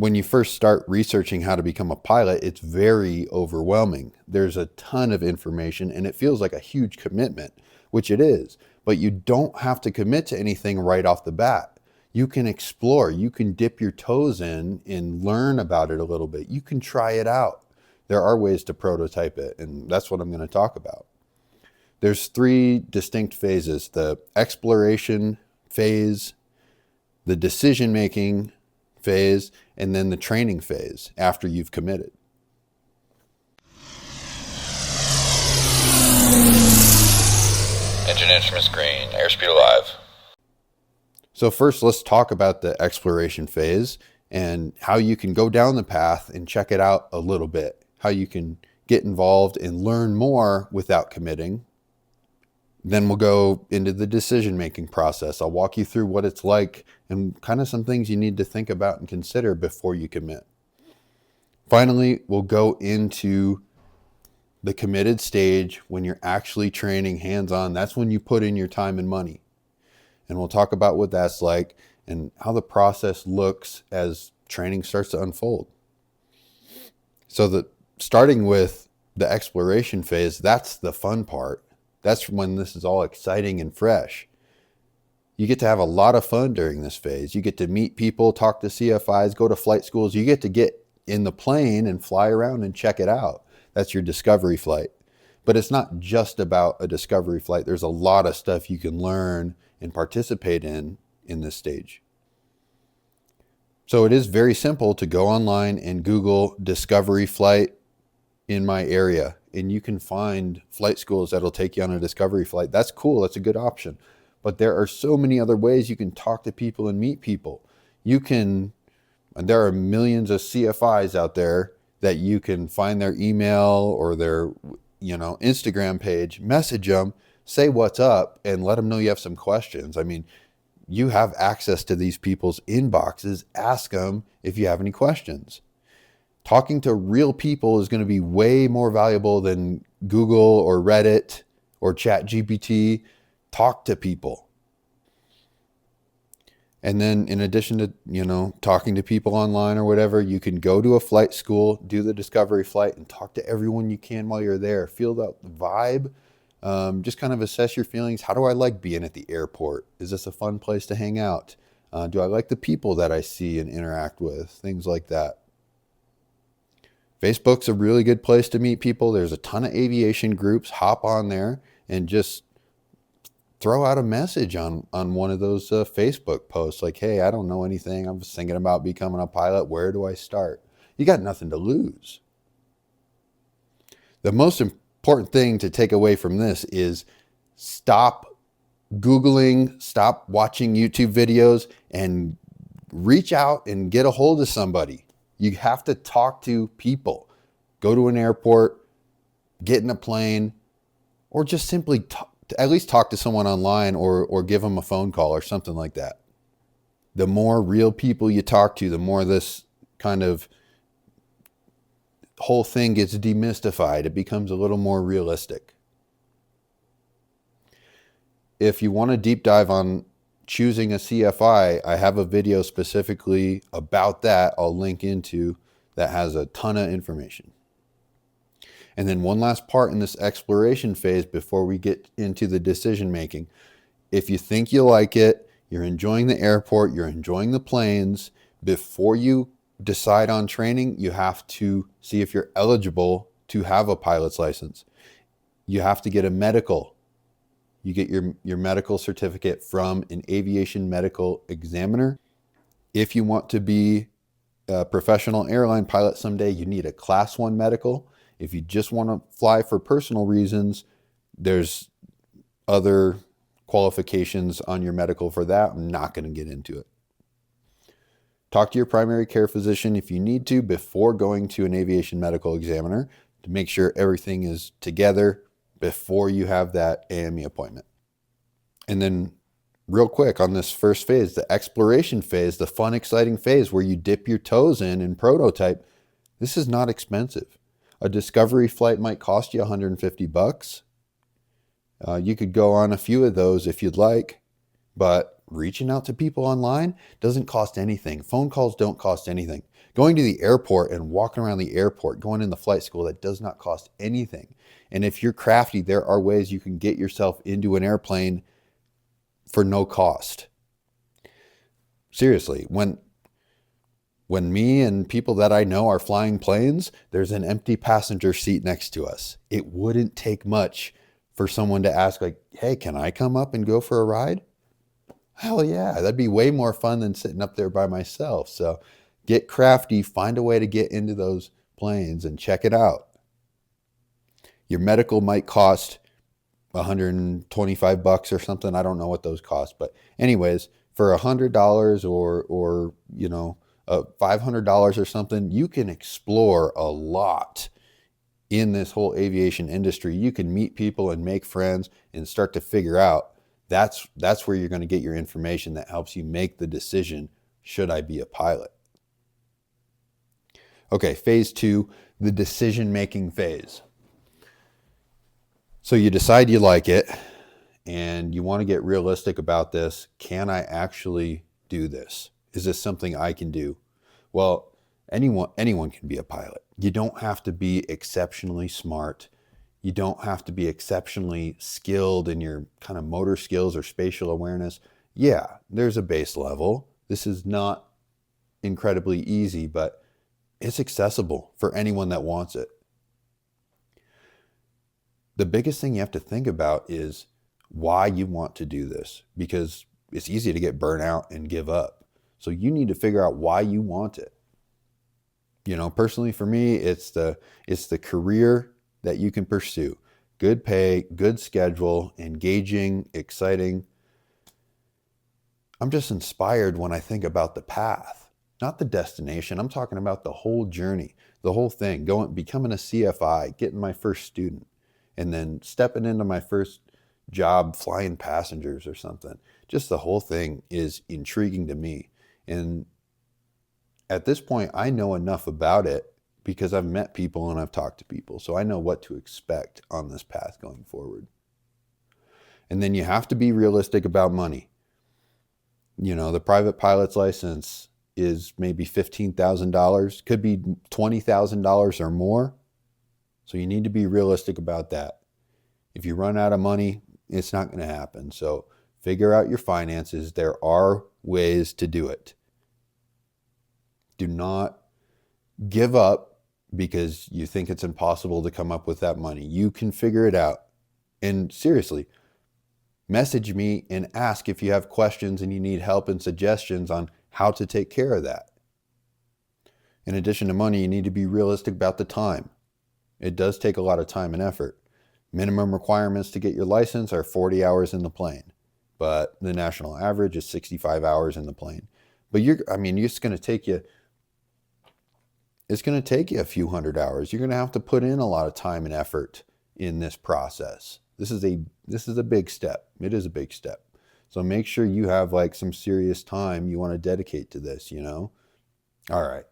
when you first start researching how to become a pilot, it's very overwhelming. There's a ton of information and it feels like a huge commitment, which it is, but you don't have to commit to anything right off the bat. You can explore, you can dip your toes in and learn about it a little bit. You can try it out. There are ways to prototype it, and that's what I'm going to talk about. There's 3 distinct phases: the exploration phase, the decision-making phase, and then the training phase after you've committed. Engine instruments green, airspeed alive. So first, let's talk about the exploration phase and how you can go down the path and check it out a little bit, how you can get involved and learn more without committing. Then we'll go into the decision-making process. I'll walk you through what it's like and kind of some things you need to think about and consider before you commit. Finally, we'll go into the committed stage when you're actually training hands-on. That's when you put in your time and money. And we'll talk about what that's like and how the process looks as training starts to unfold. So starting with the exploration phase, that's the fun part. That's when this is all exciting and fresh. You get to have a lot of fun during this phase. You get to meet people, talk to CFIs, go to flight schools. You get to get in the plane and fly around and check it out. That's your discovery flight. But it's not just about a discovery flight. There's a lot of stuff you can learn and participate in this stage. So it is very simple to go online and Google discovery flight in my area, and you can find flight schools that'll take you on a discovery flight. That's cool. That's a good option. But there are so many other ways you can talk to people and meet people. There are millions of CFIs out there that you can find their email or their, Instagram page, message them, say what's up, and let them know you have some questions. I mean, you have access to these people's inboxes. Ask them if you have any questions. Talking to real people is going to be way more valuable than Google or Reddit or ChatGPT. Talk to people. And then in addition to, talking to people online or whatever, you can go to a flight school, do the discovery flight, and talk to everyone you can while you're there. Feel out the vibe. Just kind of assess your feelings. How do I like being at the airport? Is this a fun place to hang out? Do I like the people that I see and interact with? Things like that. Facebook's a really good place to meet people. There's a ton of aviation groups. Hop on there and just throw out a message on one of those Facebook posts like, hey, I don't know anything. I'm just thinking about becoming a pilot. Where do I start? You got nothing to lose. The most important thing to take away from this is stop Googling, stop watching YouTube videos, and reach out and get a hold of somebody. You have to talk to people. Go to an airport, get in a plane, or just simply at least talk to someone online or give them a phone call or something like that. The more real people you talk to, the more this kind of whole thing gets demystified. It becomes a little more realistic. If you want to deep dive on choosing a CFI, I have a video specifically about that I'll link into that has a ton of information. And then one last part in this exploration phase before we get into the decision making. If you think you like it, you're enjoying the airport, you're enjoying the planes, before you decide on training, you have to see if you're eligible to have a pilot's license. You have to get a medical. You get your medical certificate from an aviation medical examiner. If you want to be a professional airline pilot someday, you need a Class 1 medical. If you just want to fly for personal reasons, there's other qualifications on your medical for that. I'm not going to get into it. Talk to your primary care physician if you need to before going to an aviation medical examiner to make sure everything is together before you have that AME appointment. And then real quick on this first phase, the exploration phase, the fun, exciting phase where you dip your toes in and prototype, this is not expensive. A discovery flight might cost you $150. You could go on a few of those if you'd like, but reaching out to people online doesn't cost anything. Phone calls don't cost anything. Going to the airport and walking around the airport, going into flight school, that does not cost anything. And if you're crafty, there are ways you can get yourself into an airplane for no cost. Seriously, when me and people that I know are flying planes, there's an empty passenger seat next to us. It wouldn't take much for someone to ask, like, hey, can I come up and go for a ride? Hell yeah, that'd be way more fun than sitting up there by myself. So get crafty, find a way to get into those planes and check it out. Your medical might cost $125 or something. I don't know what those cost, but anyways, for $100 or $500 or something, you can explore a lot in this whole aviation industry. You can meet people and make friends and start to figure out that's where you're going to get your information that helps you make the decision, should I be a pilot? Okay, phase 2, the decision-making phase. So you decide you like it and you want to get realistic about this. Can I actually do this? Is this something I can do? Well, anyone can be a pilot. You don't have to be exceptionally smart. You don't have to be exceptionally skilled in your kind of motor skills or spatial awareness. Yeah, there's a base level. This is not incredibly easy, but it's accessible for anyone that wants it. The biggest thing you have to think about is why you want to do this, because it's easy to get burnt out and give up. So you need to figure out why you want it. You know, personally for me, it's the career that you can pursue. Good pay, good schedule, engaging, exciting. I'm just inspired when I think about the path, not the destination. I'm talking about the whole journey, the whole thing, becoming a CFI, getting my first student, and then stepping into my first job flying passengers or something. Just the whole thing is intriguing to me. And at this point, I know enough about it because I've met people and I've talked to people. So I know what to expect on this path going forward. And then you have to be realistic about money. You know, the private pilot's license is maybe $15,000, could be $20,000 or more. So you need to be realistic about that. If you run out of money, it's not going to happen. So figure out your finances. There are ways to do it. Do not give up because you think it's impossible to come up with that money. You can figure it out. And seriously, message me and ask if you have questions and you need help and suggestions on how to take care of that. In addition to money, you need to be realistic about the time. It does take a lot of time and effort. Minimum requirements to get your license are 40 hours in the plane, but the national average is 65 hours in the plane. But it's going to take you a few hundred hours. You're going to have to put in a lot of time and effort in this process. This is a big step. It is a big step. So make sure you have like some serious time you want to dedicate to this, you know? All right.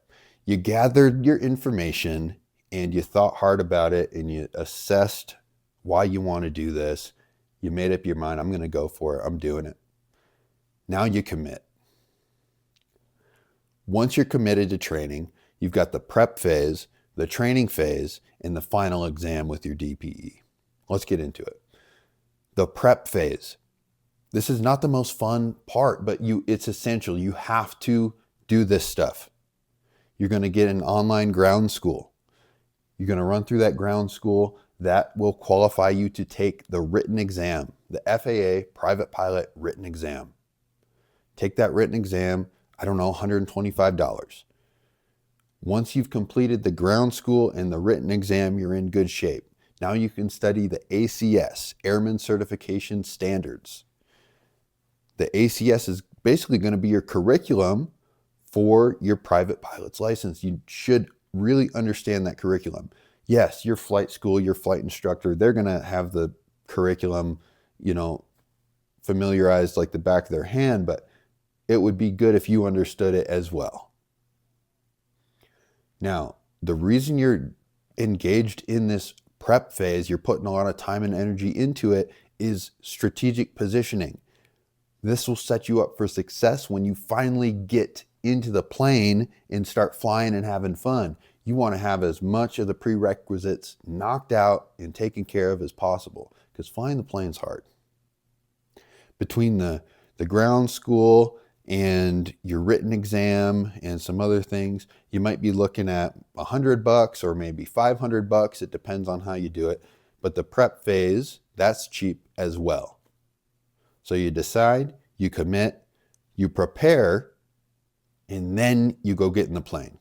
You gathered your information and you thought hard about it and you assessed why you want to do this. You made up your mind, I'm going to go for it. I'm doing it. Now you commit. Once you're committed to training, you've got the prep phase, the training phase, and the final exam with your DPE. Let's get into it. The prep phase. This is not the most fun part, but it's essential. You have to do this stuff. You're going to get an online ground school. You're going to run through that ground school. That will qualify you to take the written exam, the FAA private pilot written exam. Take that written exam, $125. Once you've completed the ground school and the written exam, you're in good shape. Now you can study the ACS, Airman Certification Standards. The ACS is basically going to be your curriculum for your private pilot's license. You should really understand that curriculum. Yes, your flight school, your flight instructor, they're going to have the curriculum, familiarized like the back of their hand, but it would be good if you understood it as well. Now, the reason you're engaged in this prep phase, you're putting a lot of time and energy into it, is strategic positioning. This will set you up for success when you finally get into the plane and start flying and having fun. You want to have as much of the prerequisites knocked out and taken care of as possible, because flying the plane's hard. Between the ground school and your written exam and some other things, you might be looking at $100 or maybe $500. It depends on how you do it. But the prep phase, that's cheap as well. So you decide, you commit, you prepare, and then you go get in the plane.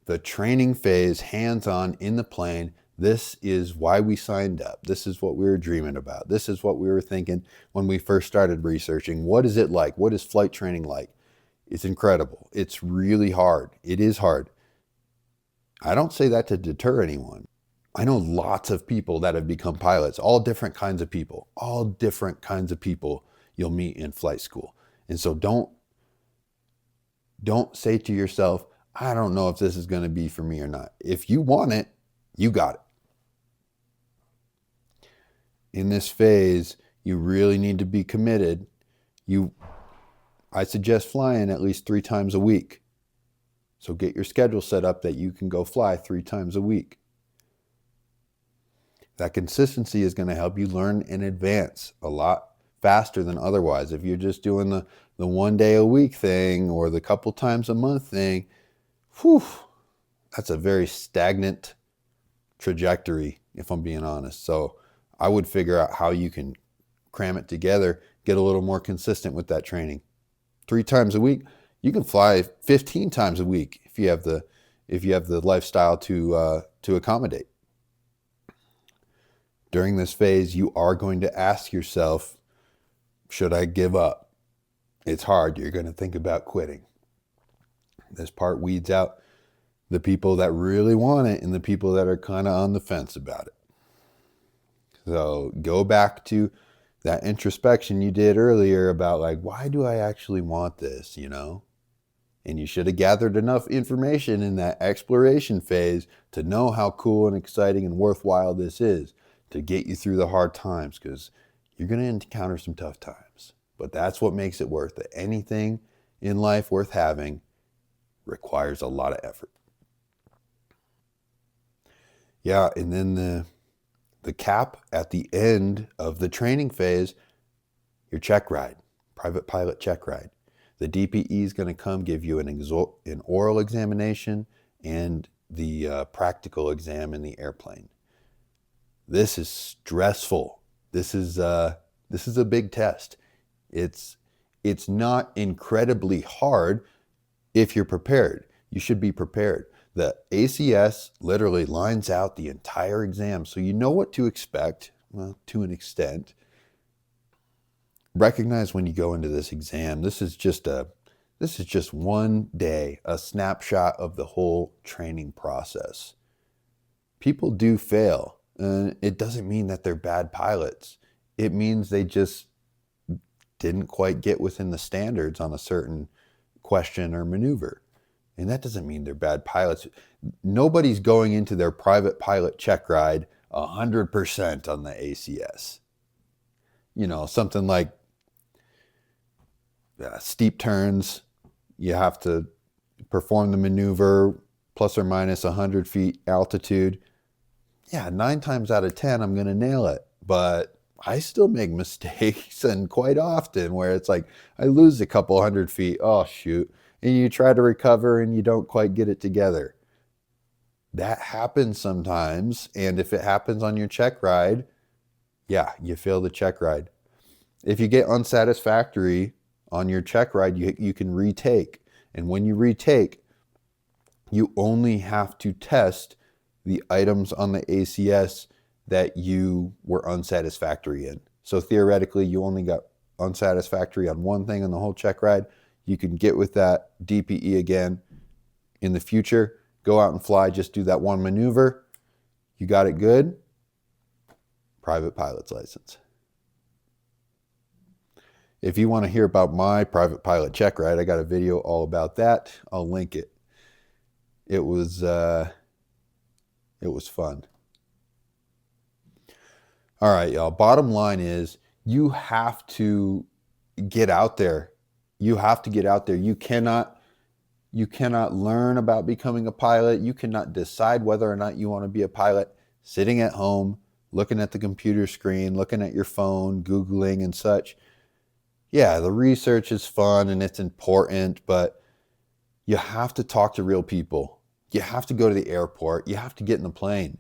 The training phase, hands-on in the plane, this is why we signed up. This is what we were dreaming about. This is what we were thinking when we first started researching. What is it like? What is flight training like? It's incredible. It's really hard. It is hard. I don't say that to deter anyone. I know lots of people that have become pilots, all different kinds of people you'll meet in flight school. And so don't say to yourself, I don't know if this is going to be for me or not. If you want it, you got it. In this phase, you really need to be committed. I suggest flying at least 3 times a week. So get your schedule set up that you can go fly 3 times a week. That consistency is going to help you learn and advance a lot faster than otherwise. If you're just doing the 1 day a week thing or the couple times a month thing, that's a very stagnant trajectory, if I'm being honest. So I would figure out how you can cram it together, get a little more consistent with that training. 3 times a week, you can fly 15 times a week if you have the lifestyle to accommodate. During this phase, you are going to ask yourself, should I give up? It's hard. You're going to think about quitting. This part weeds out the people that really want it and the people that are kind of on the fence about it. So go back to that introspection you did earlier about like, why do I actually want this, And you should have gathered enough information in that exploration phase to know how cool and exciting and worthwhile this is to get you through the hard times, because you're going to encounter some tough times. But that's what makes it worth it. Anything in life worth having requires a lot of effort. Yeah, and then the cap at the end of the training phase, your check ride, private pilot check ride. The DPE is going to come give you an oral examination and the practical exam in the airplane. This is stressful. This is a big test. It's not incredibly hard if you're prepared. You should be prepared. The ACS literally lines out the entire exam, so you know what to expect, well, to an extent. Recognize when you go into this exam, this is just 1 day, a snapshot of the whole training process. People do fail. It doesn't mean that they're bad pilots. It means they just didn't quite get within the standards on a certain question or maneuver. And that doesn't mean they're bad pilots. Nobody's going into their private pilot check ride 100% on the ACS. Something like steep turns, you have to perform the maneuver plus or minus 100 feet altitude. Yeah, 9 times out of 10, I'm going to nail it. But I still make mistakes, and quite often where it's like I lose a couple 100 feet. Oh, shoot. And you try to recover and you don't quite get it together. That happens sometimes. And if it happens on your check ride, yeah, you fail the check ride. If you get unsatisfactory on your check ride, you can retake. And when you retake, you only have to test the items on the ACS that you were unsatisfactory in. So theoretically, you only got unsatisfactory on one thing on the whole check ride. You can get with that DPE again in the future. Go out and fly, just do that one maneuver. You got it good. Private pilot's license. If you want to hear about my private pilot check ride, I got a video all about that. I'll link it. It was fun. All right, y'all. Bottom line is You have to get out there. You have to get out there. You cannot learn about becoming a pilot. You cannot decide whether or not you want to be a pilot sitting at home, looking at the computer screen, looking at your phone, Googling and such. Yeah, the research is fun and it's important, but you have to talk to real people. You have to go to the airport. You have to get in the plane.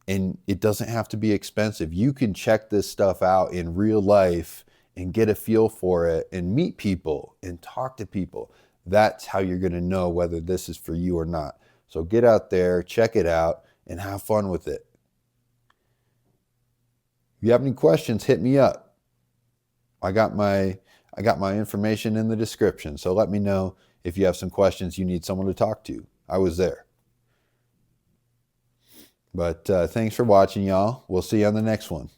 And it doesn't have to be expensive. You can check this stuff out in real life and get a feel for it and meet people and talk to people. That's how you're going to know whether this is for you or not. So get out there, check it out, and have fun with it. If you have any questions, hit me up. I got my information in the description. So let me know if you have some questions you need someone to talk to. I was there. But thanks for watching, y'all. We'll see you on the next one.